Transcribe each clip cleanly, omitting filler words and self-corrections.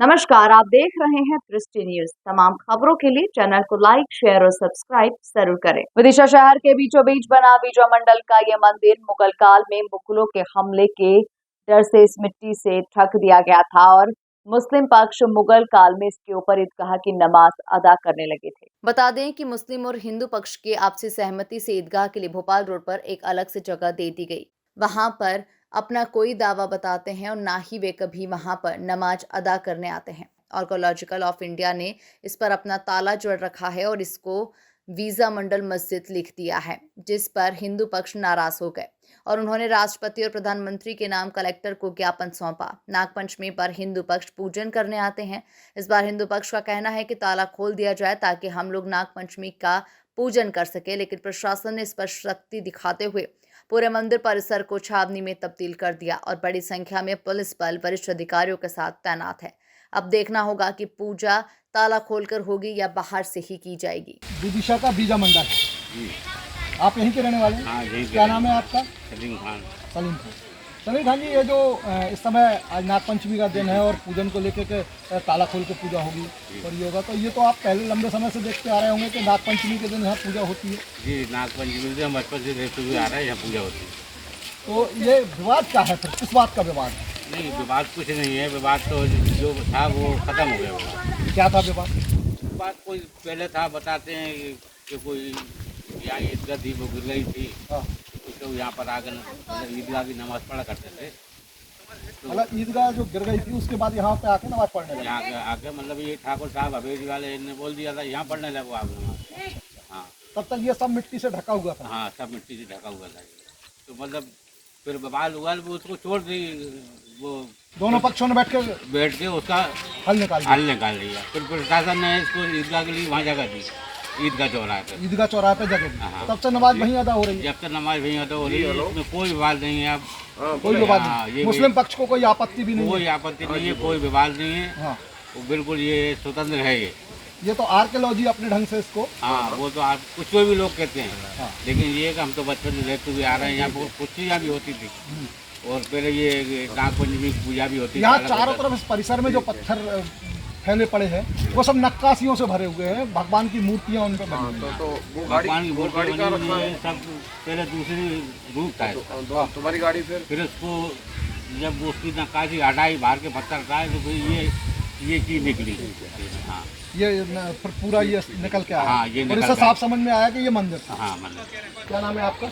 नमस्कार, आप देख रहे हैं दृष्टि न्यूज। तमाम खबरों के लिए चैनल को लाइक, शेयर और सब्सक्राइब जरूर करें। विदिशा शहर के बीचों बीच बना विजय मंडल का यह मंदिर मुगल काल में मुगलों के हमले के डर से इस मिट्टी से ढक दिया गया था और मुस्लिम पक्ष मुगल काल में इसके ऊपर ईदगाह की नमाज अदा करने लगे थे। बता दें कि मुस्लिम और हिंदू पक्ष की आपसी सहमति से ईदगाह के लिए भोपाल रोड पर एक अलग से जगह दे दी गई। वहां पर अपना कोई दावा बताते हैं और ना ही वे कभी वहां पर नमाज अदा करने आते हैं। आर्कोलॉजिकल ऑफ इंडिया ने इस पर अपना ताला जड़ रखा है और इसको वीजा मंडल मस्जिद लिख दिया है, जिस पर हिंदू पक्ष नाराज हो गए और उन्होंने राष्ट्रपति और प्रधानमंत्री के नाम कलेक्टर को ज्ञापन सौंपा। नागपंचमी पर हिंदू पक्ष पूजन करने आते हैं। इस बार हिंदू पक्ष का कहना है कि ताला खोल दिया जाए ताकि हम लोग नागपंचमी का पूजन कर सके, लेकिन प्रशासन ने इस पर सख्ती दिखाते हुए पूरे मंदिर परिसर को छावनी में तब्दील कर दिया और बड़ी संख्या में पुलिस बल वरिष्ठ अधिकारियों के साथ तैनात है। अब देखना होगा कि पूजा ताला खोलकर होगी या बाहर से ही की जाएगी। विदिशा का वीजा मंडल जी। आप यहीं के रहने वाले हैं? हाँ, यहीं के क्या नाम है आपका? सलीम खान। सलीम खान। सलीम खान जी, ये जो इस समय आज नागपंचमी का दिन है और पूजन को लेकर के ताला खोल के पूजा होगी और ये होगा, तो ये तो आप पहले लंबे समय से देखते आ रहे होंगे कि नागपंचमी के दिन यहाँ पूजा होती है। जी, नागपंचमी से हम बचपन से देखते हुए आ रहे हैं, यहाँ पूजा होती है। तो ये विवाद क्या है फिर? किस बात का विवाद है? नहीं, विवाद कुछ नहीं है। विवाद तो जो था वो खत्म हो गया। विवाद क्या था विवाद? विवाद कोई पहले था, बताते हैं कि कोई यहाँ ईदगाह थी, वो गिर गई थी। हाँ। कुछ लोग यहाँ पर आकर मतलब ईदगाह की नमाज पढ़ा करते थे। मतलब ईदगाह जो गिर गई थी उसके बाद यहाँ पे आके नमाज पढ़ने लगे। यहाँ आके मतलब ये ठाकुर साहब हवेली वाले ने बोल दिया था यहाँ पढ़ने लगो आप नमाज। हाँ तब तक ये सब मिट्टी से ढका हुआ था। हाँ, सब मिट्टी से ढका हुआ था ये। तो मतलब फिर बवाल हुआ, वो उसको छोड़ दी। वो दोनों पक्षों ने बैठ के उसका हल निकाल लिया। फिर प्रशासन ने इसको ईदगाह के लिए वहाँ जगह दी, ईदगाह चौराहे पे। ईदगाह चौराहे पे जगह दी। हाँ। तब से नमाज वहीं अदा हो रही है। जब तक नमाज वहीं अदा हो रही है, इसमें कोई विवाद नहीं है। अब कोई विवाद हाँ, नहीं। मुस्लिम पक्ष को कोई आपत्ति भी नहीं है। कोई आपत्ति नहीं है, कोई विवाद नहीं है। हाँ। वो बिल्कुल ये स्वतंत्र है। ये तो आर्कियोलॉजी अपने ढंग से इसको। हाँ, वो तो आप कुछ कोई भी लोग कहते हैं। हाँ। लेकिन ये कि हम तो बचपन से देखते हुए आ रहे हैं, यहाँ पर कुछ चीज़ें भी होती थी और फिर ये नागपंचमी की पूजा भी होती है। यहाँ चारों तरफ इस परिसर में जो पत्थर फैले पड़े हैं वो सब नक्काशियों से भरे हुए हैं। भगवान की मूर्तियाँ उन पर बनी हुई हैं। तो भगवान की मूर्ति बनी हुई है, सब पहले दूसरी रूप था इसका। तुम्हारी गाड़ी फिर उसको जब वो उसकी नक्काशी हटाई, बाहर के पत्थर हटाए, तो फिर ये चीज़ निकली। हाँ, ये फिर पूरा ये निकल के आया। हाँ, ये और निकल इससे के साफ समझ में आया कि ये मंदिर था। हाँ, मतलब क्या नाम है आपका?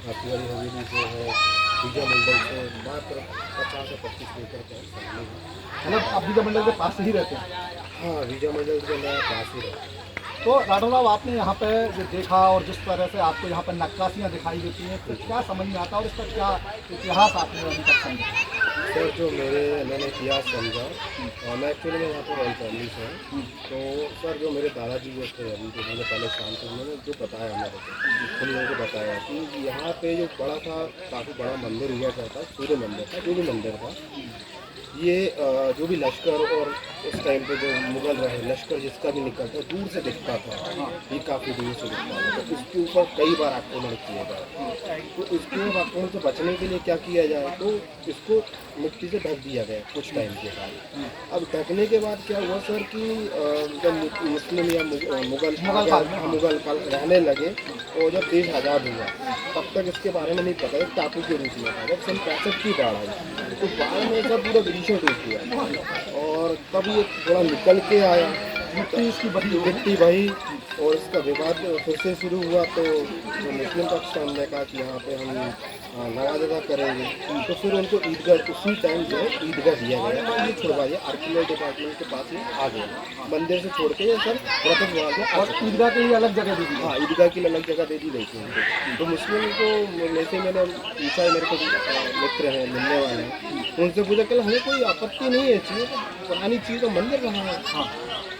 हथियारी हवेली जो है विजय मंडल से मात्र 50 से 25 मीटर के सामने है। मतलब आप विजय मंडल के पास ही रहते हैं? हाँ, विजय मंडल के मैं पास ही रहता हूँ। तो राठौर साहब, आपने यहाँ पे जो देखा और जिस तरह से आपको यहाँ पर नक्काशियाँ दिखाई देती हैं, तो क्या समझ में आता है और इसका क्या इतिहास आपने अभी तक समझा? सर, जो मैंने इतिहास समझा, मैं एक्चुअली में यहाँ पर रॉयल फैमिली से हूँ। तो सर, जो मेरे दादाजी जो थे अभी जो मैंने पहले शाम को उन्होंने जो बताया हमारे को, उन लोगों को बताया कि यहाँ पे जो बड़ा था, काफ़ी बड़ा मंदिर हुआ करता, सूर्य मंदिर था, जो भी मंदिर था, ये जो भी लश्कर और उस टाइम पे जो मुगल रहे, लश्कर जिसका भी निकलता दूर से दिखता था, ये काफ़ी दूर से दिखता था। तो इसके ऊपर कई बार आक्रमण किया गया। तो इसके आक्रमण से बचने के लिए क्या किया जाए, तो इसको मिट्टी से ढक दिया गया कुछ टाइम के बाद। अब ढकने के बाद क्या हुआ सर कि जब मुस्लिम या मुगल काल रहने लगे और जब देश आज़ाद हुआ, तब तक इसके बारे में नहीं पता, एक टापू के रूप में था। जब सन 65 की बाढ़ आई, तो बाढ़ में सब पूरा विदिशा डूब गया और तब ये थोड़ा निकल के आया, मिट्टी बही और इसका विवाद फिर से शुरू हुआ। तो जो मुस्लिम पक्ष का हमने कहा कि यहाँ पे हम नमाज अदा करेंगे, तो फिर उनको ईदगाह उसी टाइम जो है ईदगाह दिया गया। तो ये छुड़वाइए, आर्कियोलॉजी डिपार्टमेंट के पास ही आ गया, मंदिर से छोड़ के ये सर वापस वहाँ से। और ईदगाह के लिए अलग जगह दी थी? हाँ, ईदगाह के लिए अलग जगह दे दी गई थी उनको। तो मुस्लिम को जैसे मैंने पूछा, मेरे को मित्र हैं, मिलने वाले हैं, उनसे पूछा कि हमें कोई आपत्ति नहीं है, चाहिए तो पुरानी चीज़ तो मंदिर रहा है। हाँ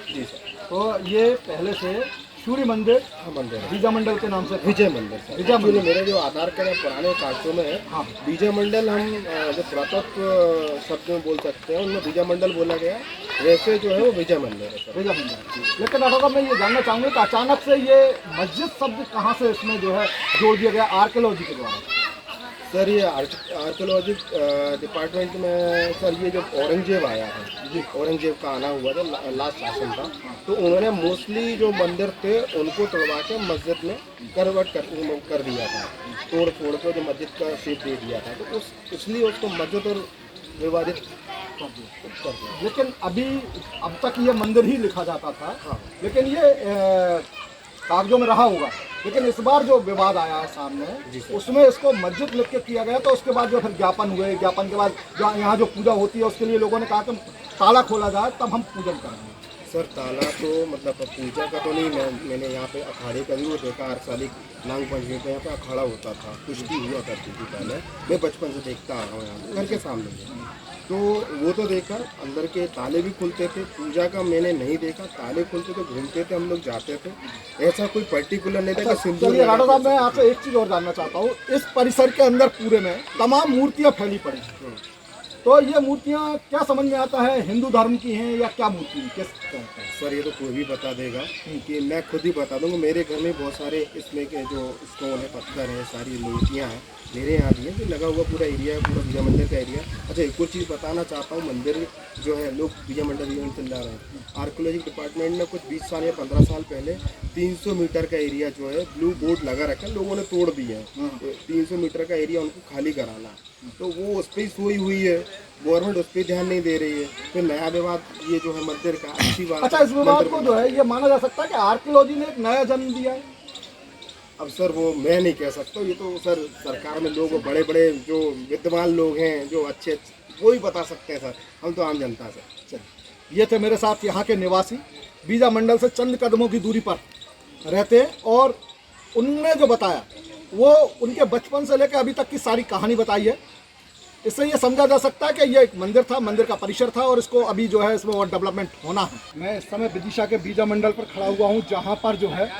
जी सर। तो ये पहले से सूर्य मंदिर मंदिर है, विजय मंडल के नाम से विजय मंदिर सर। विजय मंडल मेरे जो आधार कार्ड है पुराने कागजों में है। हाँ। विजय मंडल हम जो पुरातत्व शब्द में बोल सकते हैं, उनमें विजय मंडल बोला गया, वैसे जो है वो विजय मंदिर है सर। विजय मंडल। लेकिन राठौर साहब, मैं ये जानना चाहूँगा कि अचानक से ये मस्जिद शब्द कहाँ से इसमें जो है जोड़ दिया गया आर्कियोलॉजी के द्वारा? सर ये आर्कियोलॉजी डिपार्टमेंट में सर ये जो औरंगजेब आया है, औरंगजेब का आना हुआ था, लास्ट शासन था, तो उन्होंने मोस्टली जो मंदिर थे उनको तोड़वा के मस्जिद में कन्वर्ट कर दिया था, तोड़ फोड़ के जो मस्जिद का शेप दे दिया था, तो इसलिए उसको मस्जिद और विवादित कर दिया। लेकिन अभी अब तक ये मंदिर ही लिखा जाता था। हाँ। लेकिन ये कागजों में रहा होगा, लेकिन इस बार जो विवाद आया है सामने उसमें इसको मस्जिद लिख के किया गया, तो उसके बाद जो फिर ज्ञापन हुए, ज्ञापन के बाद जो यहाँ जो पूजा होती है उसके लिए लोगों ने कहा कि ताला खोला जाए तब हम पूजन करेंगे। सर ताला तो मतलब पूजा का तो नहीं, मैंने यहाँ पे अखाड़े का भी वो देखा, हर साल एक नाग पंचमी पे यहाँ पे अखाड़ा होता था, कुश्ती हुआ करती थी पहले, मैं बचपन से देखता आ रहा हूँ यहाँ घर के सामने। तो वो तो देखा, अंदर के ताले भी खुलते थे, पूजा का मैंने नहीं देखा, ताले खुलते थे, घूमते थे, हम लोग जाते थे, ऐसा कोई पर्टिकुलर नहीं था कि सिंदूर। चलिए राणा साहब, मैं आपसे एक चीज़ और जानना चाहता हूँ, इस परिसर के अंदर पूरे में तमाम मूर्तियाँ फैली पड़ी, तो ये मूर्तियाँ क्या समझ में आता है, हिंदू धर्म की हैं या क्या मूर्ति किस तरह की? सर ये तो कोई भी बता देगा कि मैं खुद ही बता दूंगा। मेरे घर में बहुत सारे इसमें के जो स्टोन है, पत्थर है, सारी मूर्तियाँ हैं, मेरे यहाँ भी है, जो लगा हुआ पूरा एरिया है, पूरा विजय मंदिर का एरिया। अच्छा एक और चीज़ बताना चाहता हूँ, मंदिर जो है लोग विजय मंदिर चला रहे हैं, आर्कियोलॉजी डिपार्टमेंट ने कुछ 20 साल या 15 साल पहले 300 मीटर का एरिया जो है ब्लू बोर्ड लगा रखा है, लोगों ने तोड़ दिया है। 300 मीटर का एरिया उनको खाली कराना, तो वो उस पर ही सोई हुई है, गवर्नमेंट उस पर ध्यान नहीं दे रही है। फिर नया विवाद ये जो है मंदिर का, अच्छी बात। अच्छा, इस विवाद को जो है ये माना जा सकता है कि आर्कियोलॉजी ने एक नया जन्म दिया है? अब सर वो मैं नहीं कह सकता, ये तो सर सरकार में लोग, बड़े बड़े जो विद्वान लोग हैं, जो अच्छे, वो ही बता सकते हैं सर, हम तो आम जनता सर। ये थे मेरे साथ यहाँ के निवासी, बीजा मंडल से चंद कदमों की दूरी पर रहते हैं, और उनने जो बताया वो उनके बचपन से लेकर अभी तक की सारी कहानी बताई है। इससे ये समझा जा सकता है कि ये एक मंदिर था, मंदिर का परिसर था, और इसको अभी जो है इसमें और डेवलपमेंट होना है। मैं इस समय विदिशा के बीजा मंडल पर खड़ा हुआ हूँ, जहाँ पर जो है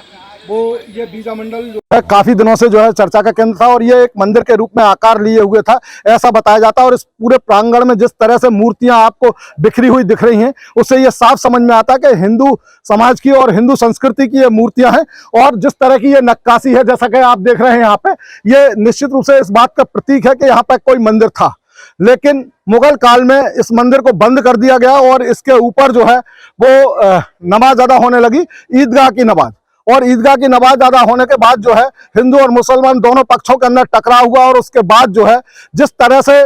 वो ये बीजा मंडल जो है काफ़ी दिनों से जो है चर्चा का केंद्र था, और ये एक मंदिर के रूप में आकार लिए हुए था, ऐसा बताया जाता है। और इस पूरे प्रांगण में जिस तरह से मूर्तियां आपको बिखरी हुई दिख रही हैं, उससे ये साफ समझ में आता है कि हिंदू समाज की और हिंदू संस्कृति की ये मूर्तियां हैं। और जिस तरह की ये नक्काशी है, जैसा कि आप देख रहे हैं यहाँ पे, ये निश्चित रूप से इस बात का प्रतीक है कि यहाँ पर कोई मंदिर था, लेकिन मुगल काल में इस मंदिर को बंद कर दिया गया, और इसके ऊपर जो है वो नमाज अदा होने लगी, ईदगाह की नमाज। और ईदगाह की नमाज अदा होने के बाद जो है हिंदू और मुसलमान दोनों पक्षों के अंदर टकराव हुआ, और उसके बाद जो है जिस तरह से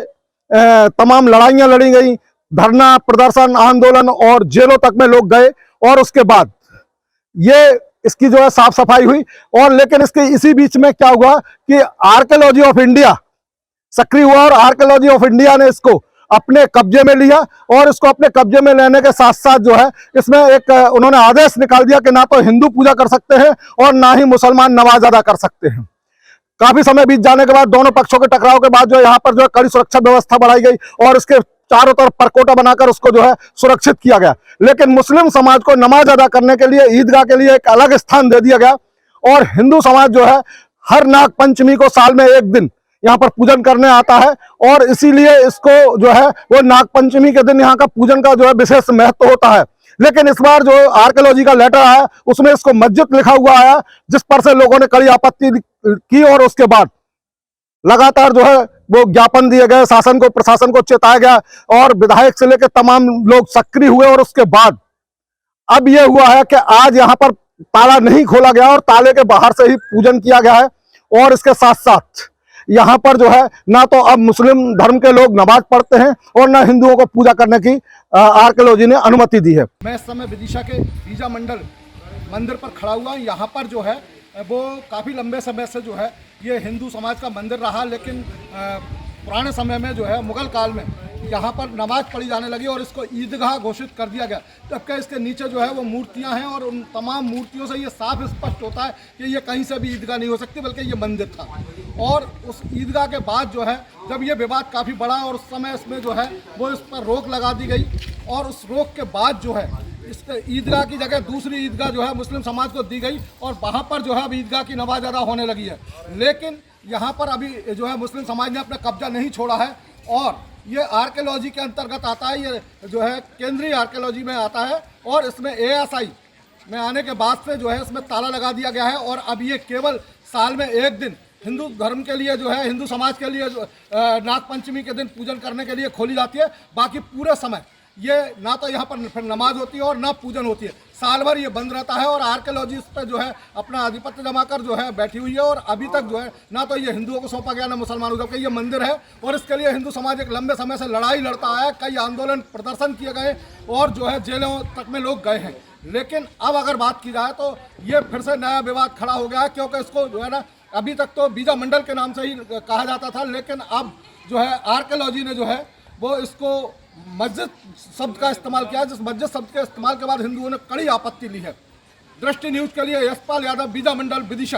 तमाम लड़ाइयां लड़ी गई, धरना प्रदर्शन आंदोलन और जेलों तक में लोग गए, और उसके बाद ये इसकी जो है साफ सफाई हुई। और लेकिन इसके इसी बीच में क्या हुआ कि आर्कियोलॉजी ऑफ इंडिया सक्रिय हुआ, और आर्कियोलॉजी ऑफ इंडिया ने इसको अपने कब्जे में लिया, और इसको अपने कब्जे में लेने के साथ साथ जो है इसमें एक उन्होंने आदेश निकाल दिया कि ना तो हिंदू पूजा कर सकते हैं और ना ही मुसलमान नमाज अदा कर सकते हैं। काफी समय बीत जाने के बाद, दोनों पक्षों के टकराव के बाद जो यहाँ पर जो है कड़ी सुरक्षा व्यवस्था बढ़ाई गई, और इसके चारों तरफ परकोटा बनाकर उसको जो है सुरक्षित किया गया। लेकिन मुस्लिम समाज को नमाज अदा करने के लिए ईदगाह के लिए एक अलग स्थान दे दिया गया, और हिंदू समाज जो है हर नाग पंचमी को साल में एक दिन यहाँ पर पूजन करने आता है, और इसीलिए इसको जो है वो नाग पंचमी के दिन यहाँ का पूजन का जो है विशेष महत्व होता है। लेकिन इस बार जो आर्कियोलॉजी का लेटर आया उसमें इसको मस्जिद लिखा हुआ आया, जिस पर से लोगों ने कड़ी आपत्ति की, और उसके बाद लगातार जो है वो ज्ञापन दिए गए, शासन को, प्रशासन को चेताया गया, और विधायक से लेकर तमाम लोग सक्रिय हुए। और उसके बाद अब यह हुआ है कि आज यहाँ पर ताला नहीं खोला गया, और ताले के बाहर से ही पूजन किया गया है। और इसके साथ साथ यहाँ पर जो है ना तो अब मुस्लिम धर्म के लोग नमाज पढ़ते हैं, और ना हिंदुओं को पूजा करने की आर्कियोलॉजी ने अनुमति दी है। मैं इस समय विदिशा के बीजा मंडल मंदिर पर खड़ा हुआ हूँ। यहाँ पर जो है वो काफ़ी लंबे समय से जो है ये हिंदू समाज का मंदिर रहा, लेकिन पुराने समय में जो है मुगल काल में यहाँ पर नमाज पढ़ी जाने लगी, और इसको ईदगाह घोषित कर दिया गया। जबकि इसके नीचे जो है वो मूर्तियाँ हैं, और उन तमाम मूर्तियों से ये साफ स्पष्ट होता है कि ये कहीं से भी ईदगाह नहीं हो सकती, बल्कि ये मंदिर था। और उस ईदगाह के बाद जो है जब ये विवाद काफ़ी बड़ा, और उस समय इसमें जो है वो इस पर रोक लगा दी गई, और उस रोक के बाद जो है इस ईदगाह की जगह दूसरी ईदगाह जो है मुस्लिम समाज को दी गई, और वहाँ पर जो है अब ईदगाह की नमाज अदा होने लगी है। लेकिन यहाँ पर अभी जो है मुस्लिम समाज ने अपना कब्जा नहीं छोड़ा है, और ये आर्कियोलॉजी के अंतर्गत आता है, ये जो है केंद्रीय आर्कियोलॉजी में आता है, और इसमें ASI में आने के बाद से जो है इसमें ताला लगा दिया गया है। और अब ये केवल साल में एक दिन हिंदू धर्म के लिए जो है, हिंदू समाज के लिए नागपंचमी के दिन पूजन करने के लिए खोली जाती है। बाकी पूरे समय ये ना तो यहाँ पर फिर नमाज होती है और ना पूजन होती है, साल भर ये बंद रहता है। और आर्कियोलॉजी इस पर जो है अपना आधिपत्य जमा कर जो है बैठी हुई है। और अभी तक जो है ना तो ये हिंदुओं को सौंपा गया ना मुसलमानों को। ये मंदिर है और इसके लिए हिंदू समाज एक लंबे समय से लड़ाई लड़ता है, कई आंदोलन प्रदर्शन किए गए और जो है जेलों तक में लोग गए हैं। लेकिन अब अगर बात की जाए तो ये फिर से नया विवाद खड़ा हो गया है, क्योंकि इसको जो है ना अभी तक तो बीजा मंडल के नाम से ही कहा जाता था, लेकिन अब जो है आर्कियोलॉजी ने जो है वो इसको मस्जिद शब्द का इस्तेमाल किया, जिस मस्जिद शब्द के इस्तेमाल के बाद हिंदुओं ने कड़ी आपत्ति ली है। दृष्टि न्यूज़ के लिए यशपाल यादव, बीजा मंडल, विदिशा।